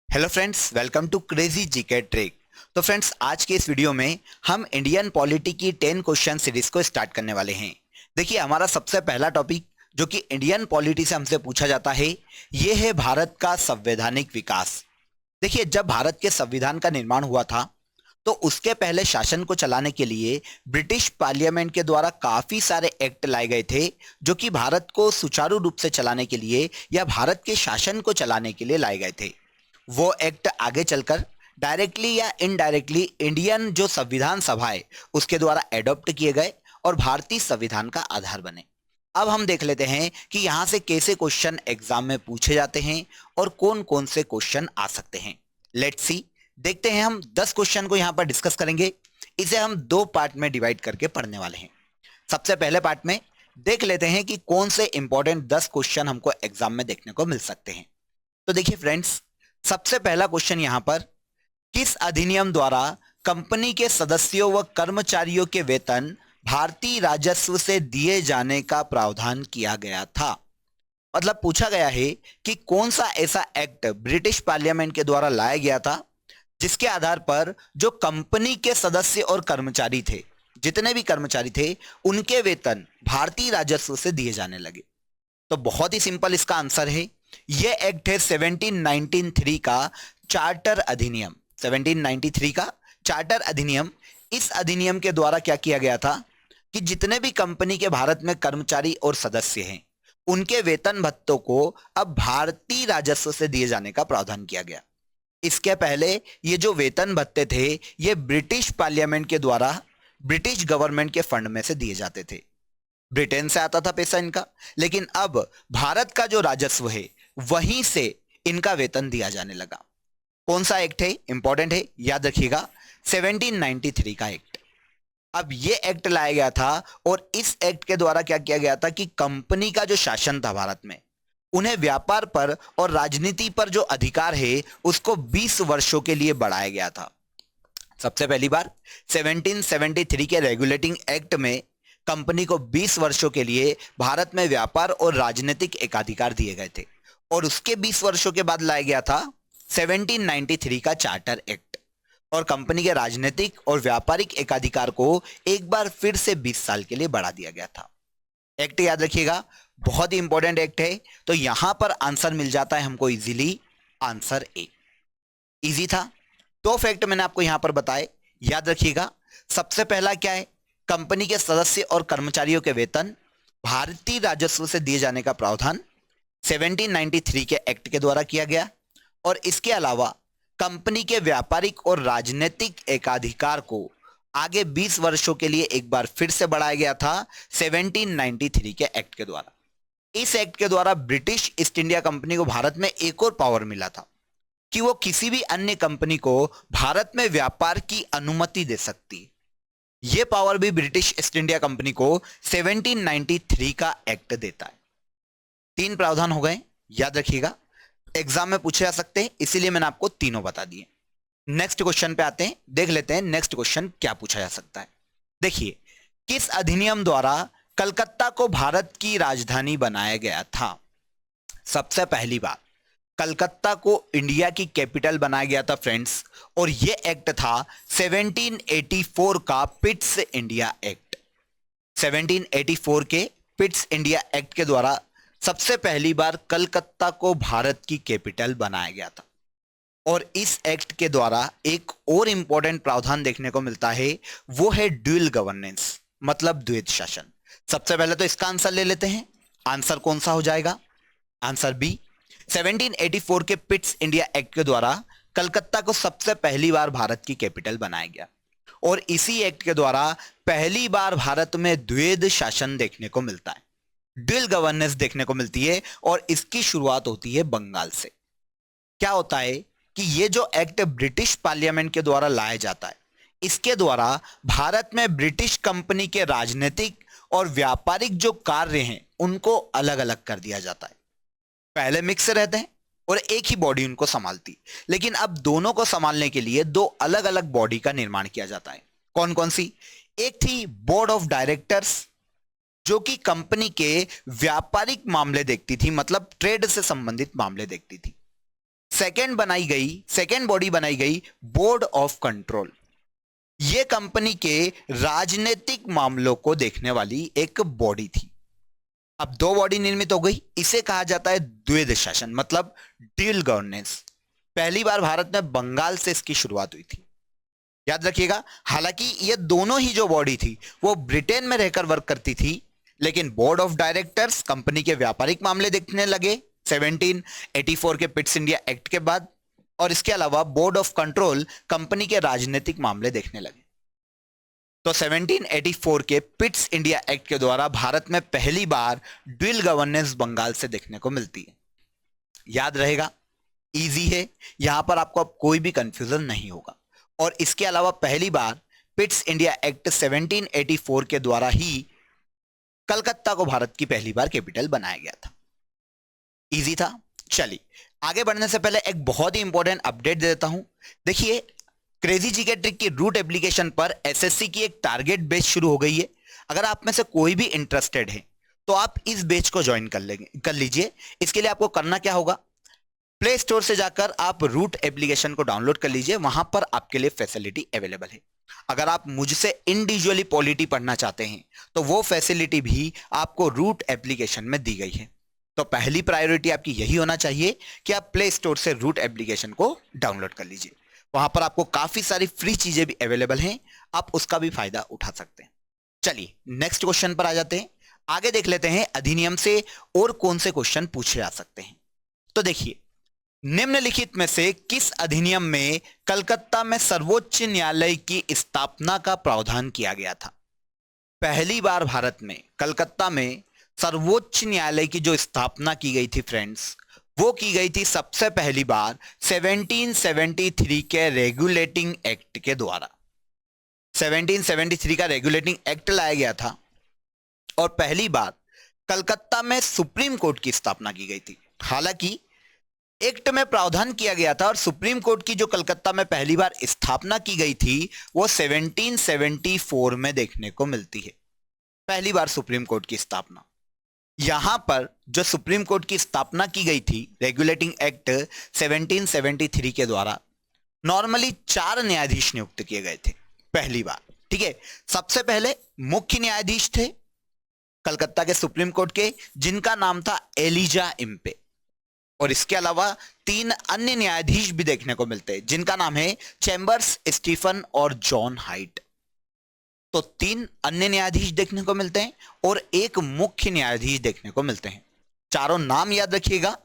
Hello friends, welcome to crazy GK trick. तो friends, आज के इस वीडियो में हम इंडियन पॉलिटी की 10 क्वेश्चन सीरीज को स्टार्ट करने वाले हैं। देखिए, हमारा सबसे पहला टॉपिक जो कि इंडियन पॉलिटी से हमसे पूछा जाता है, ये है भारत का संवैधानिक विकास। देखिए, जब भारत के संविधान का निर्माण हुआ था तो उसके पहले शासन को चलाने के लिए ब्रिटिश पार्लियामेंट के द्वारा काफी सारे एक्ट लाए गए थे, जो कि भारत को सुचारू रूप से चलाने के लिए या भारत के शासन को चलाने के लिए लाए गए थे। वो एक्ट आगे चलकर डायरेक्टली या इनडायरेक्टली इंडियन जो संविधान सभा है उसके द्वारा एडॉप्ट किए गए और भारतीय संविधान का आधार बने। अब हम देख लेते हैं कि यहां से कैसे क्वेश्चन एग्जाम में पूछे जाते हैं और कौन कौन से क्वेश्चन आ सकते हैं। लेट्स सी, देखते हैं। हम 10 क्वेश्चन को यहां पर डिस्कस करेंगे। इसे हम दो पार्ट में डिवाइड करके पढ़ने वाले हैं। सबसे पहले पार्ट में देख लेते हैं कि कौन से इंपॉर्टेंट 10 क्वेश्चन हमको एग्जाम में देखने को मिल सकते हैं। तो देखिए फ्रेंड्स, सबसे पहला क्वेश्चन यहां पर, किस अधिनियम द्वारा कंपनी के सदस्यों व कर्मचारियों के वेतन भारतीय राजस्व से दिए जाने का प्रावधान किया गया था? मतलब पूछा गया है कि कौन सा ऐसा एक्ट ब्रिटिश पार्लियामेंट के द्वारा लाया गया था जिसके आधार पर जो कंपनी के सदस्य और कर्मचारी थे, जितने भी कर्मचारी थे, उनके वेतन भारतीय राजस्व से दिए जाने लगे। तो बहुत ही सिंपल इसका आंसर है, यह एक्ट है 1793 का चार्टर अधिनियम। 1793 का चार्टर अधिनियम। इस अधिनियम के द्वारा क्या किया गया था कि जितने भी कंपनी के भारत में कर्मचारी और सदस्य हैं, उनके वेतन भत्तों को अब भारतीय राजस्व से दिए जाने का प्रावधान किया गया। इसके पहले ये जो वेतन भत्ते थे, ये ब्रिटिश पार्लियामेंट के द्वारा ब्रिटिश गवर्नमेंट के फंड में से दिए जाते थे। ब्रिटेन से आता था पैसा इनका, लेकिन अब भारत का जो राजस्व है वहीं से इनका वेतन दिया जाने लगा। कौन सा एक्ट है? इंपॉर्टेंट है, याद रखिएगा, 1793 का एक्ट। अब ये एक्ट लाया गया था और इस एक्ट के द्वारा क्या किया गया था कि कंपनी का जो शासन था भारत में, उन्हें व्यापार पर और राजनीति पर जो अधिकार है उसको 20 वर्षों के लिए बढ़ाया गया था। सबसे पहली बार 1773 के रेगुलेटिंग एक्ट में कंपनी को 20 वर्षों के लिए भारत में व्यापार और राजनीतिक एकाधिकार दिए गए थे, और उसके 20 वर्षों के बाद लाया गया था 1793 का चार्टर एक्ट, और कंपनी के राजनीतिक और व्यापारिक एकाधिकार को एक बार फिर से 20 साल के लिए बढ़ा दिया गया था। एक्ट याद रखिएगा, बहुत ही इंपॉर्टेंट एक्ट है। तो यहां पर आंसर मिल जाता है हमको इजीली, आंसर ए। इजी था। दो फैक्ट मैंने आपको यहां पर बताए, याद रखिएगा। सबसे पहला क्या है? कंपनी के सदस्य और कर्मचारियों के वेतन भारतीय राजस्व से दिए जाने का प्रावधान 1793 के एक्ट के द्वारा किया गया, और इसके अलावा कंपनी के व्यापारिक और राजनीतिक एकाधिकार को आगे 20 वर्षों के लिए एक बार फिर से बढ़ाया गया था 1793 के एक्ट के द्वारा। इस एक्ट के द्वारा ब्रिटिश ईस्ट इंडिया कंपनी को भारत में एक और पावर मिला था कि वो किसी भी अन्य कंपनी को भारत में व्यापार की अनुमति दे सकती है। यह पावर भी ब्रिटिश ईस्ट इंडिया कंपनी को 1793 का एक्ट देता है। 3 प्रावधान हो गए, याद रखिएगा, एग्जाम में पूछे जा सकते हैं, इसीलिए मैंने आपको तीनों बता दिए। नेक्स्ट क्वेश्चन पे आते हैं, देख लेते हैं नेक्स्ट क्वेश्चन क्या पूछा जा सकता है। देखिए, किस अधिनियम द्वारा कलकत्ता को भारत की राजधानी बनाया गया था? सबसे पहली बात, कलकत्ता को इंडिया की कैपिटल बनाया गया था फ्रेंड्स, और यह एक्ट था 1784 का पिट्स इंडिया एक्ट। 1784 के पिट्स इंडिया एक्ट के द्वारा सबसे पहली बार कलकत्ता को भारत की कैपिटल बनाया गया था। और इस एक्ट के द्वारा एक और इंपॉर्टेंट प्रावधान देखने को मिलता है, वो है ड्यूल गवर्नेंस, मतलब द्वैत शासन। सबसे पहले तो इसका आंसर ले लेते हैं। आंसर कौन सा हो जाएगा? Answer B. 1784 के पिट्स इंडिया एक्ट के द्वारा कलकत्ता को सबसे पहली बार भारत की कैपिटल बनाया गया, और इसी एक्ट के द्वारा पहली बार भारत में द्वैध शासन देखने को मिलता है, ड्यूल गवर्नेंस देखने को मिलती है, और इसकी शुरुआत होती है बंगाल से। क्या होता है कि ये जो एक्ट ब्रिटिश पार्लियामेंट के द्वारा लाया जाता है, इसके द्वारा भारत में ब्रिटिश कंपनी के राजनीतिक और व्यापारिक जो कार्य हैं उनको अलग अलग कर दिया जाता है। पहले मिक्स रहते हैं और एक ही बॉडी उनको संभालती, लेकिन अब दोनों को संभालने के लिए दो अलग अलग बॉडी का निर्माण किया जाता है। कौन कौन सी? एक थी बोर्ड ऑफ डायरेक्टर्स, जो कि कंपनी के व्यापारिक मामले देखती थी, मतलब ट्रेड से संबंधित मामले देखती थी। सेकेंड बॉडी बनाई गई बोर्ड ऑफ कंट्रोल। ये कंपनी के राजनीतिक मामलों को देखने वाली एक बॉडी थी। अब दो बॉडी निर्मित हो गई, इसे कहा जाता है द्वैध शासन, मतलब ड्यूल गवर्नेंस। पहली बार भारत में बंगाल से इसकी शुरुआत हुई थी, याद रखिएगा। हालांकि ये दोनों ही जो बॉडी थी वो ब्रिटेन में रहकर वर्क करती थी, लेकिन बोर्ड ऑफ डायरेक्टर्स कंपनी के व्यापारिक मामले देखने लगे 1784 के पिट्स इंडिया एक्ट के बाद, और इसके अलावा बोर्ड ऑफ कंट्रोल कंपनी के राजनीतिक मामले देखने लगे। तो 1784 के पिट्स इंडिया एक्ट के द्वारा भारत में पहली बार ड्यूल गवर्नेंस बंगाल से देखने को मिलती है। याद रहेगा, इजी है, यहां पर आपको अब कोई भी कंफ्यूजन नहीं होगा। और इसके अलावा पहली बार पिट्स इंडिया एक्ट 1784 के द्वारा ही कलकत्ता को भारत की पहली बार कैपिटल बनाया गया था। इजी था। चलिए आगे बढ़ने से पहले एक बहुत ही इंपॉर्टेंट अपडेट दे देता हूं। देखिए, क्रेजी जीके ट्रिक की रूट एप्लीकेशन पर एसएससी की एक टारगेट बैच शुरू हो गई है। अगर आप में से कोई भी इंटरेस्टेड है तो आप इस बैच को ज्वाइन कर लीजिए। इसके लिए आपको करना क्या होगा, प्ले स्टोर से जाकर आप रूट एप्लीकेशन को डाउनलोड कर लीजिए, वहां पर आपके लिए फैसिलिटी अवेलेबल है। अगर आप मुझसे इंडिविजुअली पॉलिटी पढ़ना चाहते हैं तो वो फैसिलिटी भी आपको रूट एप्लीकेशन में दी गई है। तो पहली प्रायोरिटी आपकी यही होना चाहिए कि आप प्ले स्टोर से रूट एप्लीकेशन को डाउनलोड कर लीजिए। वहां पर आपको काफी सारी फ्री चीजें भी अवेलेबल हैं, आप उसका भी फायदा उठा सकते हैं। चलिए नेक्स्ट क्वेश्चन पर आ जाते हैं। आगे देख लेते हैं अधिनियम से और कौन से क्वेश्चन पूछे जा सकते हैं। तो देखिए, निम्नलिखित में से किस अधिनियम में कलकत्ता में सर्वोच्च न्यायालय की स्थापना का प्रावधान किया गया था? पहली बार भारत में कलकत्ता में सर्वोच्च न्यायालय की जो स्थापना की गई थी फ्रेंड्स, वो की गई थी सबसे पहली बार 1773 के रेगुलेटिंग एक्ट के द्वारा। 1773 का रेगुलेटिंग एक्ट लाया गया था और पहली बार कलकत्ता में सुप्रीम कोर्ट की स्थापना की गई थी। हालांकि एक्ट में प्रावधान किया गया था और सुप्रीम कोर्ट की जो कलकत्ता में पहली बार स्थापना की गई थी वो 1774 में देखने को मिलती है। पहली बार सुप्रीम कोर्ट की स्थापना, यहां पर जो सुप्रीम कोर्ट की स्थापना की गई थी रेगुलेटिंग एक्ट 1773 के द्वारा, नॉर्मली 4 न्यायाधीश नियुक्त किए गए थे पहली बार। ठीक है, सबसे पहले मुख्य न्यायाधीश थे कलकत्ता के सुप्रीम कोर्ट के, जिनका नाम था एलिजा इम्पे, और इसके अलावा 3 अन्य न्यायाधीश भी देखने को मिलते हैं जिनका नाम है चैम्बर्स, स्टीफन और जॉन हाइट। तो 3 अन्य न्यायाधीश देखने को मिलते हैं और एक मुख्य न्यायाधीश देखने को मिलते हैं। चारों नाम याद रखिएगा,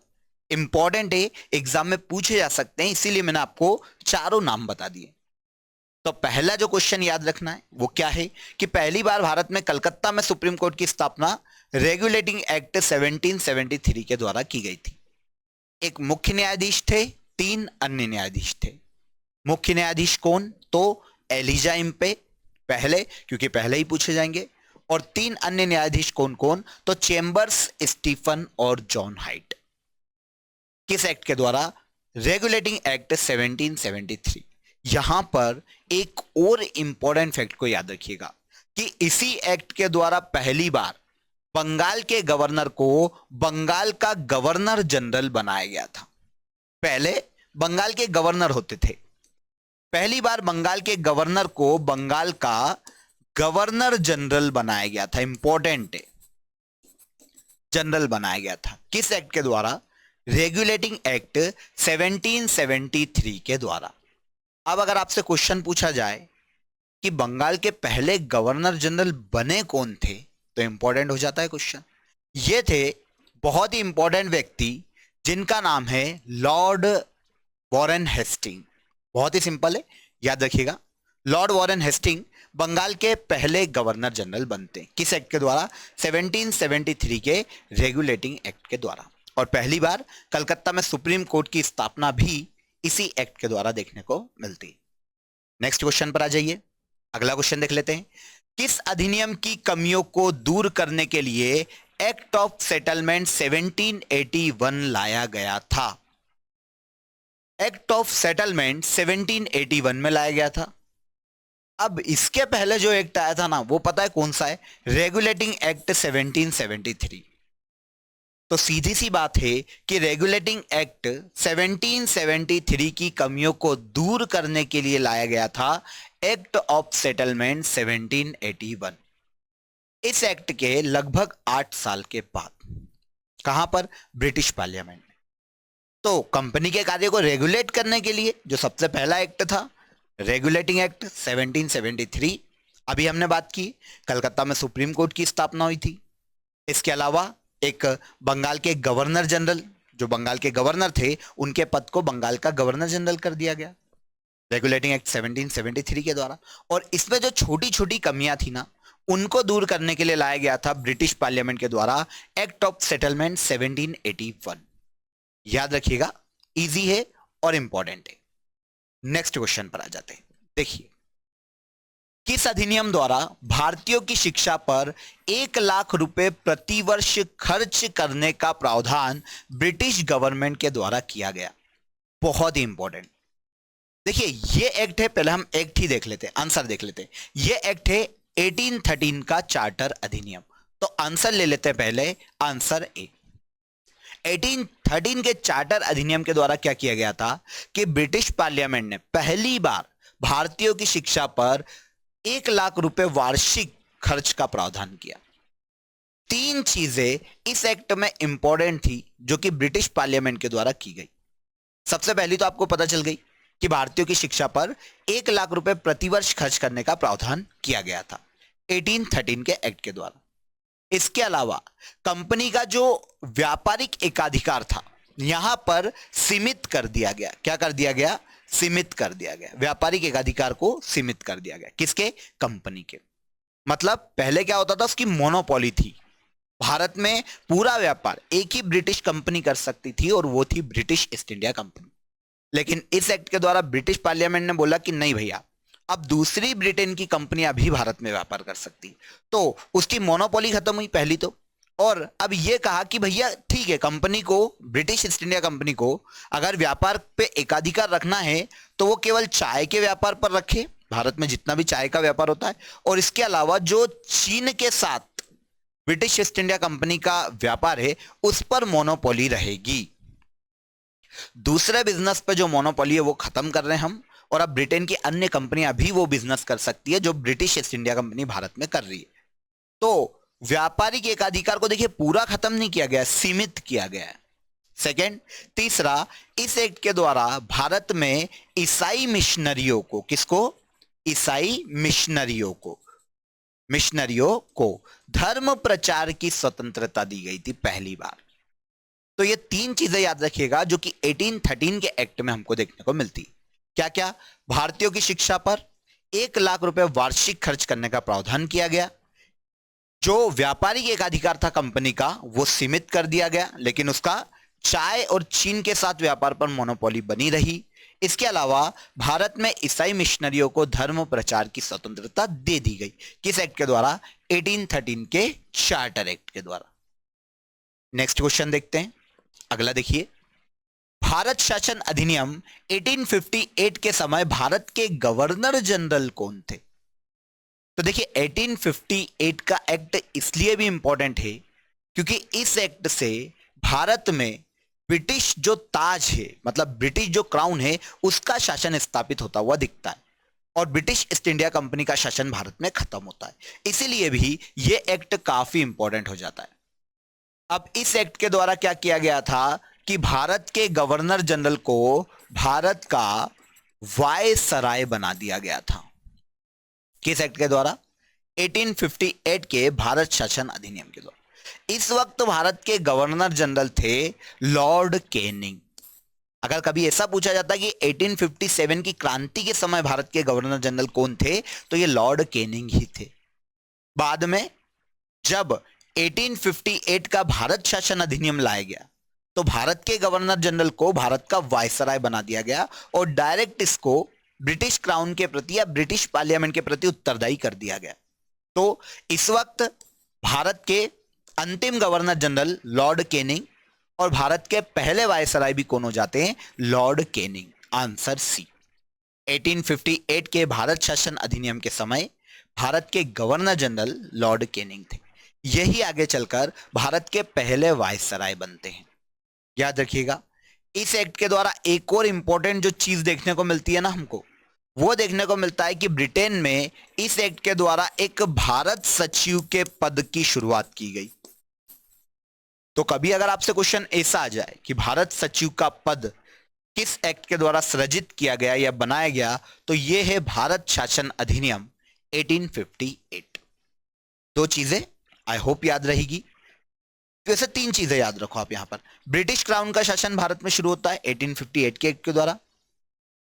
इंपॉर्टेंट है, एग्जाम में पूछे जा सकते हैं, इसीलिए मैंने आपको चारों नाम बता दिए। तो पहला जो क्वेश्चन याद रखना है वो क्या है कि पहली बार भारत में कलकत्ता में सुप्रीम कोर्ट की स्थापना रेगुलेटिंग एक्ट 1773 के द्वारा की गई थी। एक मुख्य न्यायाधीश थे, 3 अन्य न्यायाधीश थे। मुख्य न्यायाधीश कौन? तो एलिजा इम्पे पहले, क्योंकि पहले ही पूछे जाएंगे, और 3 अन्य न्यायाधीश कौन कौन? तो चेम्बर्स, स्टीफन और जॉन हाइट। किस एक्ट के द्वारा? Regulating act 1773। यहां पर एक और इंपॉर्टेंट फैक्ट को याद रखिएगा कि इसी एक्ट के द्वारा पहली बार बंगाल के गवर्नर को बंगाल का गवर्नर जनरल बनाया गया था। पहले बंगाल के गवर्नर होते थे, पहली बार बंगाल के गवर्नर को बंगाल का गवर्नर जनरल बनाया गया था। इंपॉर्टेंट है, जनरल बनाया गया था। किस एक्ट के द्वारा? रेगुलेटिंग एक्ट 1773 के द्वारा। अब अगर आपसे क्वेश्चन पूछा जाए कि बंगाल के पहले गवर्नर जनरल बने कौन थे, तो इंपॉर्टेंट हो जाता है क्वेश्चन। ये थे बहुत ही इंपॉर्टेंट व्यक्ति जिनका नाम है लॉर्ड वॉरेन हेस्टिंग। बहुत ही सिंपल है, याद रखिएगा, लॉर्ड वॉरेन हेस्टिंग बंगाल के पहले गवर्नर जनरल बनते हैं। किस एक्ट के द्वारा? 1773 के रेगुलेटिंग एक्ट के द्वारा। और पहली बार कलकत्ता में सुप्रीम कोर्ट की स्थापना भी इसी एक्ट के द्वारा देखने को मिलती है। नेक्स्ट क्वेश्चन पर आ जाइए, अगला क्वेश्चन देख लेते हैं। किस अधिनियम की कमियों को दूर करने के लिए एक्ट ऑफ सेटलमेंट 1781 लाया गया था? एक्ट ऑफ सेटलमेंट 1781 में लाया गया था। अब इसके पहले जो एक्ट आया था ना, वो पता है कौन सा है? Regulating act 1773। तो तो सीधी सी बात है कि रेगुलेटिंग एक्ट 1773 की कमियों को दूर करने के लिए लाया गया था एक्ट ऑफ सेटलमेंट 1781। इस एक्ट के लगभग 8 साल के बाद कहां पर? ब्रिटिश पार्लियामेंट में। तो कंपनी के कार्य को रेगुलेट करने के लिए जो सबसे पहला एक्ट था, रेगुलेटिंग एक्ट 1773, अभी हमने बात की, कलकत्ता में सुप्रीम कोर्ट की स्थापना हुई थी। इसके अलावा एक बंगाल के गवर्नर जनरल, जो बंगाल के गवर्नर थे, उनके पद को बंगाल का गवर्नर जनरल कर दिया गया रेगुलेटिंग एक्ट 1773 के द्वारा। और इसमें जो छोटी छोटी कमियां थी ना, उनको दूर करने के लिए लाया गया था ब्रिटिश पार्लियामेंट के द्वारा एक्ट ऑफ सेटलमेंट 1781। याद रखिएगा, इजी है और इंपॉर्टेंट है। नेक्स्ट क्वेश्चन पर आ जाते हैं। देखिए, किस अधिनियम द्वारा भारतीयों की शिक्षा पर 1 लाख रुपए प्रतिवर्ष खर्च करने का प्रावधान ब्रिटिश गवर्नमेंट के द्वारा किया गया? बहुत ही इंपॉर्टेंट। देखिए, ये एक्ट है, पहले हम एक्ट ही देख लेते हैं, आंसर देख लेते हैं। ये एक्ट है 1813 का चार्टर अधिनियम। तो आंसर ले लेते हैं पहले, आंसर ए। 1813 के चार्टर अधिनियम के द्वारा क्या किया गया था कि ब्रिटिश पार्लियामेंट ने पहली बार भारतीयों की शिक्षा पर 1 लाख रुपए वार्षिक खर्च का प्रावधान किया। 3 चीजें इस एक्ट में इंपॉर्टेंट थी जो कि ब्रिटिश पार्लियामेंट के द्वारा की गई। सबसे पहली तो आपको पता चल गई कि भारतीयों की शिक्षा पर 1 लाख रुपए प्रतिवर्ष खर्च करने का प्रावधान किया गया था 1813 के एक्ट के द्वारा। इसके अलावा कंपनी का जो व्यापारिक एकाधिकार था, यहां पर सीमित कर दिया गया। क्या कर दिया गया? सीमित कर दिया गया। व्यापारिक एकाधिकार को सीमित कर दिया गया। किसके? कंपनी के। मतलब पहले क्या होता था, उसकी मोनोपोली थी। भारत में पूरा व्यापार एक ही ब्रिटिश कंपनी कर सकती थी और वो थी ब्रिटिश ईस्ट इंडिया कंपनी। लेकिन इस एक्ट के द्वारा ब्रिटिश पार्लियामेंट ने बोला कि नहीं भैया, अब दूसरी ब्रिटेन की कंपनियां भी भारत में व्यापार कर सकती। तो उसकी मोनोपोली खत्म हुई पहली तो। और अब यह कहा कि भैया ठीक है, कंपनी को, ब्रिटिश ईस्ट इंडिया कंपनी को अगर व्यापार पे एकाधिकार रखना है तो वो केवल चाय के व्यापार पर रखे, भारत में जितना भी चाय का व्यापार होता है, और इसके अलावा जो चीन के साथ ब्रिटिश ईस्ट इंडिया कंपनी का व्यापार है उस पर मोनोपोली रहेगी। दूसरे बिजनेस पे जो मोनोपोली है वो खत्म कर रहे हैं हम, और अब ब्रिटेन की अन्य कंपनियां भी वो बिजनेस कर सकती है जो British east India company Bharat में कर रही है। तो व्यापारिक एकाधिकार को देखिए पूरा खत्म नहीं किया गया, सीमित किया गया है। सेकेंड, तीसरा, इस एक्ट के द्वारा भारत में ईसाई मिशनरियों को, किसको? ईसाई मिशनरियों को धर्म प्रचार की स्वतंत्रता दी गई थी पहली बार। तो ये 3 चीजें याद रखिएगा जो कि 1813 के एक्ट में हमको देखने को मिलती। क्या क्या? भारतीयों की शिक्षा पर 1 लाख रुपए वार्षिक खर्च करने का प्रावधान किया गया। जो व्यापारिक एकाधिकार था कंपनी का वो सीमित कर दिया गया, लेकिन उसका चाय और चीन के साथ व्यापार पर मोनोपोली बनी रही। इसके अलावा भारत में ईसाई मिशनरियों को धर्म प्रचार की स्वतंत्रता दे दी गई। किस एक्ट के द्वारा? 1813 के चार्टर एक्ट के द्वारा। नेक्स्ट क्वेश्चन देखते हैं। अगला देखिए, भारत शासन अधिनियम 1858 के समय भारत के गवर्नर जनरल कौन थे? तो देखिए 1858 का एक्ट इसलिए भी इंपॉर्टेंट है क्योंकि इस एक्ट से भारत में ब्रिटिश जो ताज है, मतलब ब्रिटिश जो क्राउन है, उसका शासन स्थापित होता हुआ दिखता है और ब्रिटिश ईस्ट इंडिया कंपनी का शासन भारत में खत्म होता है। इसीलिए भी यह एक्ट काफी इंपॉर्टेंट हो जाता है। अब इस एक्ट के द्वारा क्या किया गया था कि भारत के गवर्नर जनरल को भारत का वायसराय बना दिया गया था। किस एक्ट के द्वारा? 1858 के भारत शासन अधिनियम के द्वारा। इस वक्त भारत के गवर्नर जनरल थे लॉर्ड कैनिंग। अगर कभी ऐसा पूछा जाता कि 1857 की क्रांति के समय भारत के गवर्नर जनरल कौन थे, तो ये लॉर्ड कैनिंग ही थे। बाद में जब 1858 का भारत शासन अधिनियम लाया गया तो भारत के गवर्नर जनरल को भारत का वायसराय बना दिया गया और डायरेक्ट इसको ब्रिटिश क्राउन के प्रति या ब्रिटिश पार्लियामेंट के प्रति उत्तरदायी कर दिया गया। तो इस वक्त भारत के अंतिम गवर्नर जनरल लॉर्ड कैनिंग और भारत के पहले वायसराय भी कौन हो जाते हैं? Lord Canning. Answer C. 1858 के भारत शासन अधिनियम के समय भारत के गवर्नर जनरल लॉर्ड कैनिंग थे। यही आगे चलकर भारत के पहले वायसराय बनते हैं। याद रखिएगा, इस एक्ट के द्वारा एक और इंपॉर्टेंट जो चीज देखने को मिलती है ना हमको, वो देखने को मिलता है कि ब्रिटेन में इस एक्ट के द्वारा एक भारत सचिव के पद की शुरुआत की गई। तो कभी अगर आपसे क्वेश्चन ऐसा आ जाए कि भारत सचिव का पद किस एक्ट के द्वारा सृजित किया गया या बनाया गया, तो यह है भारत शासन अधिनियम 1858। दो चीजें आई होप याद रहेगी। वैसे तीन चीजें याद रखो आप यहां पर। ब्रिटिश क्राउन का शासन भारत में शुरू होता है 1858 के एक्ट के द्वारा।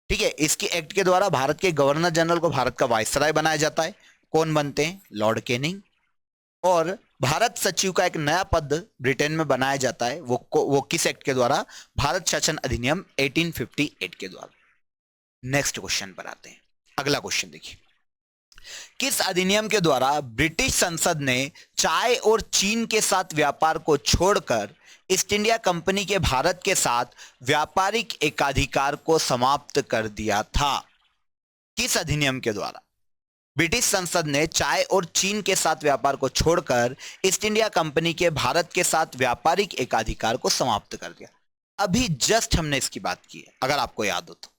ठीक है, इसके एक्ट के द्वारा भारत के गवर्नर जनरल को भारत का वायसराय बनाया जाता है। कौन बनते हैं? Lord Canning. और भारत सचिव का एक नया पद ब्रिटेन में बनाया जाता है, वो किस एक्ट के द्वारा? भारत शासन अधिनियम 1858 के द्वारा। नेक्स्ट क्वेश्चन पर आते हैं। अगला क्वेश्चन देखिए, किस अधिनियम के द्वारा ब्रिटिश संसद ने चाय और चीन के साथ व्यापार को छोड़कर ईस्ट इंडिया कंपनी के भारत के साथ व्यापारिक एकाधिकार को समाप्त कर दिया था? किस अधिनियम के द्वारा ब्रिटिश संसद ने चाय और चीन के साथ व्यापार को छोड़कर ईस्ट इंडिया कंपनी के भारत के साथ व्यापारिक एकाधिकार को समाप्त कर दिया? अभी जस्ट हमने इसकी बात की है, अगर आपको याद हो तो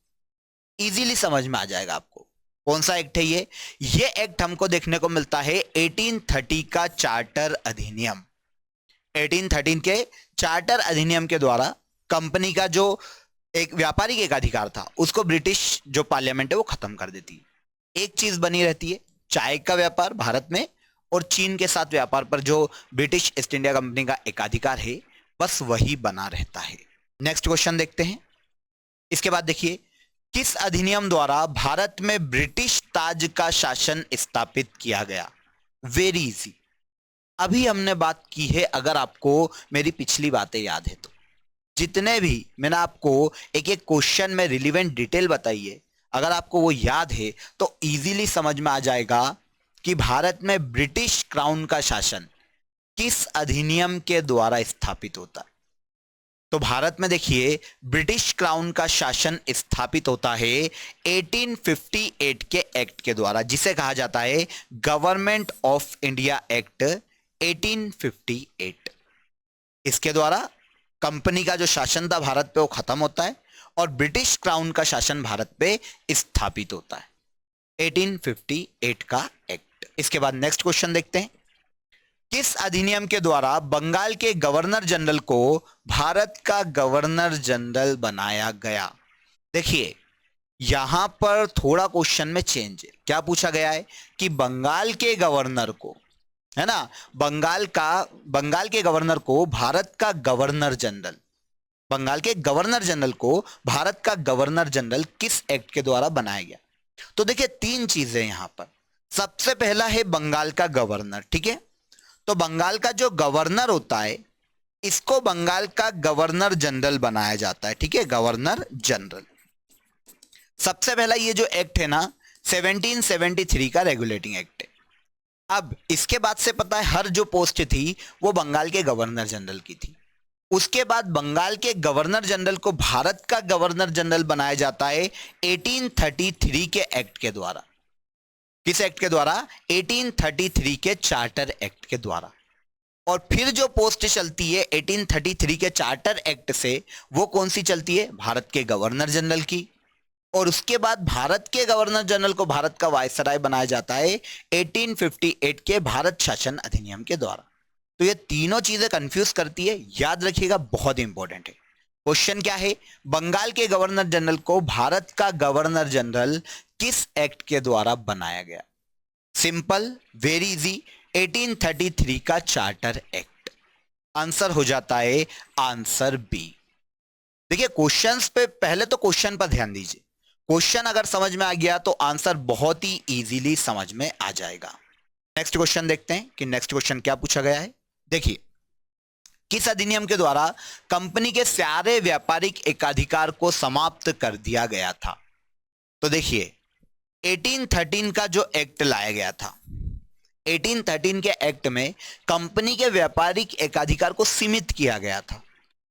इजीली समझ में आ जाएगा आपको। कौन सा एक्ट है ये एक्ट हमको देखने को मिलता है 1830 का चार्टर अधिनियम। 1813 के चार्टर अधिनियम के द्वारा कंपनी का जो एक व्यापारिक एकाधिकार था उसको ब्रिटिश जो पार्लियामेंट है वो खत्म कर देती है। एक चीज बनी रहती है, चाय का व्यापार भारत में और चीन के साथ व्यापार पर जो ब्रिटिश ईस्ट इंडिया कंपनी का एकाधिकार है बस वही बना रहता है। नेक्स्ट क्वेश्चन देखते हैं। इसके बाद देखिए, किस अधिनियम द्वारा भारत में ब्रिटिश ताज का शासन स्थापित किया गया? Very easy. अभी हमने बात की है, अगर आपको मेरी पिछली बातें याद है तो जितने भी मैंने आपको एक एक क्वेश्चन में रिलेवेंट डिटेल बताई है, अगर आपको वो याद है तो इजीली समझ में आ जाएगा कि भारत में ब्रिटिश क्राउन का शासन किस अधिनियम के द्वारा स्थापित होता है। तो भारत में देखिए ब्रिटिश क्राउन का शासन स्थापित होता है 1858 के एक्ट के द्वारा, जिसे कहा जाता है गवर्नमेंट ऑफ इंडिया एक्ट 1858। इसके द्वारा कंपनी का जो शासन था भारत पे वो खत्म होता है और ब्रिटिश क्राउन का शासन भारत पे स्थापित होता है। 1858 का एक्ट। इसके बाद नेक्स्ट क्वेश्चन देखते हैं। किस अधिनियम के द्वारा बंगाल के गवर्नर जनरल को भारत का गवर्नर जनरल बनाया गया? देखिए यहां पर थोड़ा क्वेश्चन में चेंज है। क्या पूछा गया है कि बंगाल के गवर्नर को, है ना, बंगाल के गवर्नर को भारत का गवर्नर जनरल, बंगाल के गवर्नर जनरल को भारत का गवर्नर जनरल किस एक्ट के द्वारा बनाया गया? तो देखिए तीन चीजें यहां पर। सबसे पहला है बंगाल का गवर्नर। ठीक है, तो बंगाल का जो गवर्नर होता है इसको बंगाल का गवर्नर जनरल बनाया जाता है। ठीक है, गवर्नर जनरल। सबसे पहला ये जो एक्ट है ना 1773 का रेगुलेटिंग एक्ट है। अब इसके बाद से पता है हर जो पोस्ट थी वो बंगाल के गवर्नर जनरल की थी। उसके बाद बंगाल के गवर्नर जनरल को भारत का गवर्नर जनरल बनाया जाता है 1833 के एक्ट के द्वारा। किस एक्ट के द्वारा? 1833 के चार्टर एक्ट के द्वारा। और फिर जो पोस्ट चलती है 1833 के चार्टर एक्ट से, वो कौन सी चलती है? भारत के गवर्नर जनरल की। और उसके बाद भारत के गवर्नर जनरल को भारत का वायसराय बनाया जाता है 1858 के भारत शासन अधिनियम के द्वारा। तो ये तीनों चीजें कंफ्यूज करती है, याद रखिएगा, बहुत इंपॉर्टेंट है। क्वेश्चन क्या है? बंगाल के गवर्नर जनरल को भारत का गवर्नर जनरल किस एक्ट के द्वारा बनाया गया? सिंपल, वेरी इजी, 1833 का चार्टर एक्ट। आंसर हो जाता है आंसर बी। देखिए क्वेश्चंस पे पहले तो क्वेश्चन पर ध्यान दीजिए। क्वेश्चन अगर समझ में आ गया तो आंसर बहुत ही इजीली समझ में आ जाएगा। नेक्स्ट क्वेश्चन देखते हैं कि नेक्स्ट क्वेश्चन क्या पूछा गया है। देखिए, किस अधिनियम के द्वारा कंपनी के सारे व्यापारिक एकाधिकार को समाप्त कर दिया गया था? तो देखिए 1813 का जो एक्ट लाया गया था, 1813 के एक्ट में कंपनी के व्यापारिक एकाधिकार को सीमित किया गया था।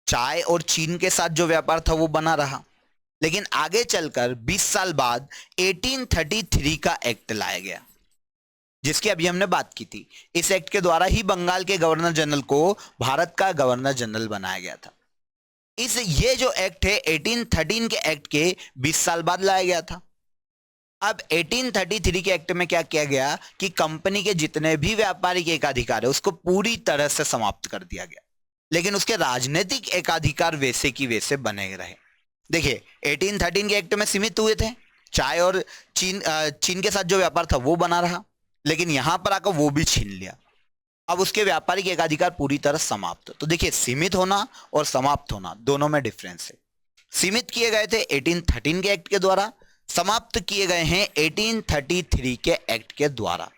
चाय और चीन के साथ जो व्यापार था वो बना रहा, लेकिन आगे चलकर 20 साल बाद 1833 का एक्ट लाया गया। जिसकी अभी हमने बात की थी। इस एक्ट के द्वारा ही बंगाल के गवर्नर जनरल को भारत का गवर्नर जनरल बनाया गया था। ये जो एक्ट है 1813 के एक्ट के 20 साल बाद लाया गया था। अब 1833 के एक्ट में क्या किया गया कि कंपनी के जितने भी व्यापारिक एकाधिकार है उसको पूरी तरह से समाप्त कर दिया गया, लेकिन उसके राजनीतिक एकाधिकार वैसे की वैसे बने रहे। देखिए 1813 के एक्ट में सीमित हुए थे, चाय और चीन के साथ जो व्यापार था वो बना रहा, लेकिन यहां पर आकर वो भी छीन लिया। अब उसके व्यापारिक एकाधिकार पूरी तरह समाप्त। तो देखिए सीमित होना और समाप्त होना दोनों में डिफरेंस है। सीमित किए गए थे 1813 के एक्ट के द्वारा, समाप्त किए गए हैं 1833 के एक्ट के द्वारा।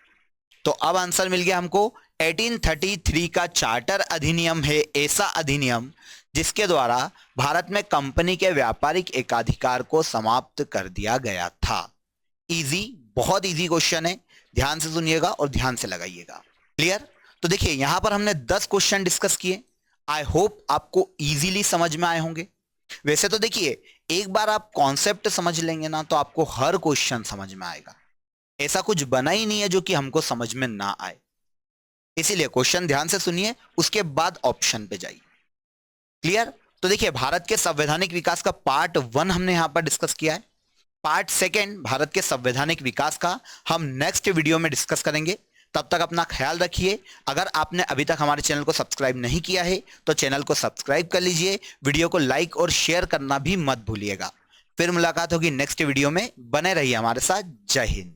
तो अब आंसर मिल गया हमको। 1833 का चार्टर अधिनियम है ऐसा अधिनियम जिसके द्वारा भारत में कंपनी के व्यापारिक एकाधिकार को समाप्त कर दिया गया था। इजी, बहुत इजी क्वेश्चन है, ध्यान से सुनिएगा और ध्यान से लगाइएगा। क्लियर? तो देखिए यहां पर हमने 10 क्वेश्चन डिस्कस किए। आई होप आपको इजीली समझ में आए होंगे। वैसे तो देखिए एक बार आप कॉन्सेप्ट समझ लेंगे ना तो आपको हर क्वेश्चन समझ में आएगा। ऐसा कुछ बना ही नहीं है जो कि हमको समझ में ना आए। इसीलिए क्वेश्चन ध्यान से सुनिए, उसके बाद ऑप्शन पे जाइए। क्लियर? तो देखिए भारत के संवैधानिक विकास का पार्ट 1 हमने यहां पर डिस्कस किया है। पार्ट 2 भारत के संवैधानिक विकास का हम नेक्स्ट वीडियो में डिस्कस करेंगे। तब तक अपना ख्याल रखिए। अगर आपने अभी तक हमारे चैनल को सब्सक्राइब नहीं किया है तो चैनल को सब्सक्राइब कर लीजिए। वीडियो को लाइक और शेयर करना भी मत भूलिएगा। फिर मुलाकात होगी नेक्स्ट वीडियो में। बने रहिए हमारे साथ। जय हिंद।